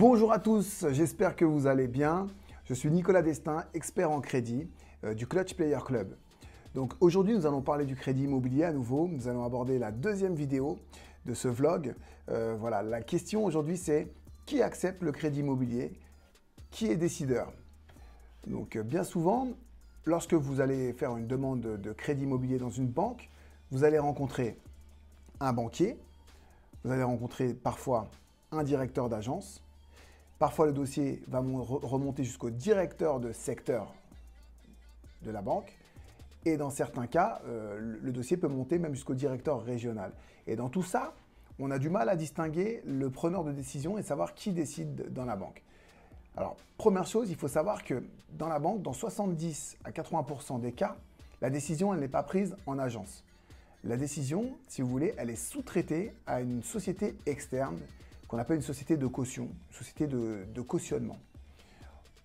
Bonjour à tous, j'espère que vous allez bien. Je suis Nicolas Destin, expert en crédit du Clutch Player Club. Donc aujourd'hui, nous allons parler du crédit immobilier à nouveau. Nous allons aborder la deuxième vidéo de ce vlog. Voilà, la question aujourd'hui, c'est qui accepte le crédit immobilier? Qui est décideur? Donc bien souvent, lorsque vous allez faire une demande de crédit immobilier dans une banque, vous allez rencontrer un banquier, vous allez rencontrer parfois un directeur d'agence. Parfois, le dossier va remonter jusqu'au directeur de secteur de la banque. Et dans certains cas, le dossier peut monter même jusqu'au directeur régional. Et dans tout ça, on a du mal à distinguer le preneur de décision et savoir qui décide dans la banque. Alors, première chose, il faut savoir que dans la banque, dans 70 à 80% des cas, la décision, elle n'est pas prise en agence. La décision, si vous voulez, elle est sous-traitée à une société externe qu'on appelle une société de caution, une société de cautionnement.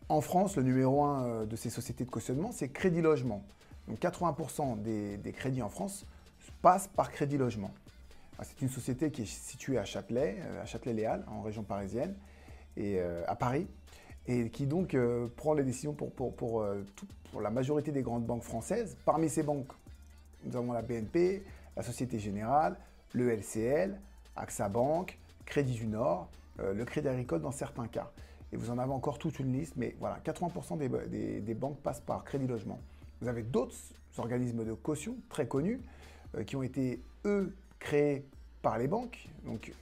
En France, le numéro 1 de ces sociétés de cautionnement, c'est Crédit Logement. Donc 80% des crédits en France passent par Crédit Logement. C'est une société qui est située à Châtelet-Léal, en région parisienne, et à Paris, et qui donc prend les décisions pour la majorité des grandes banques françaises. Parmi ces banques, nous avons la BNP, la Société Générale, le LCL, AXA Bank, Crédit du Nord, le Crédit Agricole dans certains cas. Et vous en avez encore toute une liste, mais voilà, 80% des banques passent par Crédit Logement. Vous avez d'autres organismes de caution très connus qui ont été, eux, créés par les banques, donc,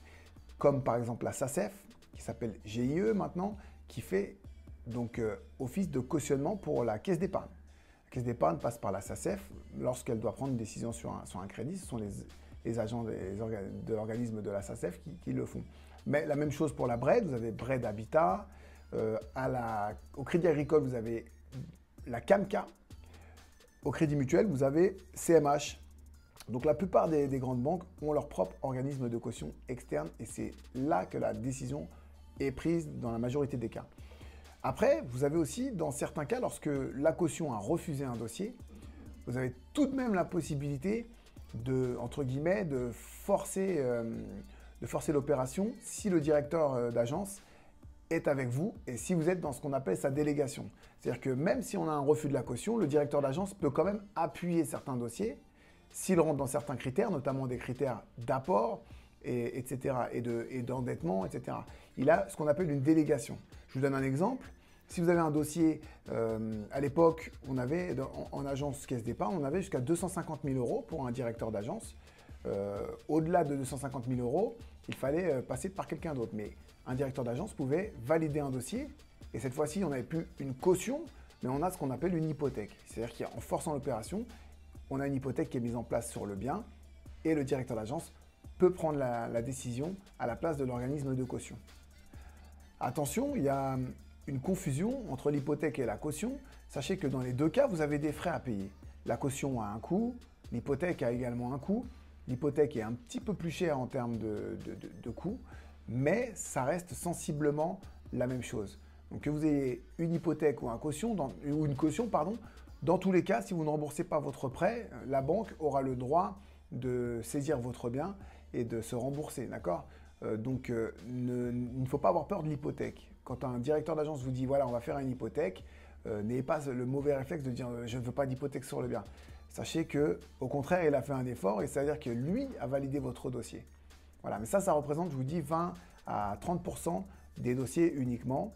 comme par exemple la SACEF, qui s'appelle GIE maintenant, qui fait donc office de cautionnement pour la caisse d'épargne. La caisse d'épargne passe par la SACEF lorsqu'elle doit prendre une décision sur un crédit. Ce sont les agents de l'organisme de la SACEF qui le font. Mais la même chose pour la BRED, vous avez BRED Habitat, au Crédit Agricole, vous avez la CAMCA, au Crédit Mutuel, vous avez CMH. Donc la plupart des grandes banques ont leur propre organisme de caution externe et c'est là que la décision est prise dans la majorité des cas. Après, vous avez aussi, dans certains cas, lorsque la caution a refusé un dossier, vous avez tout de même la possibilité entre guillemets, de forcer l'opération si le directeur d'agence est avec vous et si vous êtes dans ce qu'on appelle sa délégation. C'est-à-dire que même si on a un refus de la caution, le directeur d'agence peut quand même appuyer certains dossiers s'il rentre dans certains critères, notamment des critères d'apport, etc., et d'endettement, etc. Il a ce qu'on appelle une délégation. Je vous donne un exemple. Si vous avez un dossier, à l'époque, on avait en agence caisse d'épargne, on avait jusqu'à 250 000 € pour un directeur d'agence. Au-delà de 250 000 €, il fallait passer par quelqu'un d'autre. Mais un directeur d'agence pouvait valider un dossier. Et cette fois-ci, on n'avait plus une caution, mais on a ce qu'on appelle une hypothèque. C'est-à-dire qu'en forçant l'opération, on a une hypothèque qui est mise en place sur le bien et le directeur d'agence peut prendre la décision à la place de l'organisme de caution. Attention, il y a une confusion entre l'hypothèque et la caution. Sachez que dans les deux cas, vous avez des frais à payer. La caution a un coût, l'hypothèque a également un coût. L'hypothèque est un petit peu plus chère en termes de coût, mais ça reste sensiblement la même chose. Donc que vous ayez une hypothèque ou une caution, dans tous les cas, si vous ne remboursez pas votre prêt, la banque aura le droit de saisir votre bien et de se rembourser, d'accord ? Donc il ne faut pas avoir peur de l'hypothèque. Quand un directeur d'agence vous dit voilà, on va faire une hypothèque, n'ayez pas le mauvais réflexe de dire je ne veux pas d'hypothèque sur le bien. Sachez qu'au contraire, il a fait un effort et c'est-à-dire que lui a validé votre dossier. Voilà, mais ça représente, je vous dis, 20 à 30% des dossiers uniquement,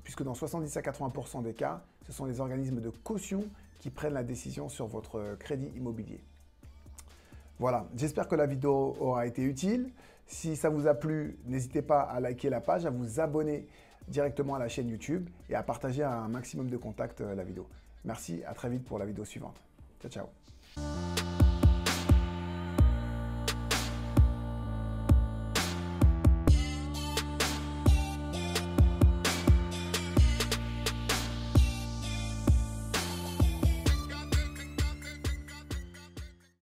puisque dans 70 à 80% des cas, ce sont les organismes de caution qui prennent la décision sur votre crédit immobilier. Voilà, j'espère que la vidéo aura été utile. Si ça vous a plu, n'hésitez pas à liker la page, à vous abonner directement à la chaîne YouTube et à partager à un maximum de contacts la vidéo. Merci, à très vite pour la vidéo suivante. Ciao, ciao.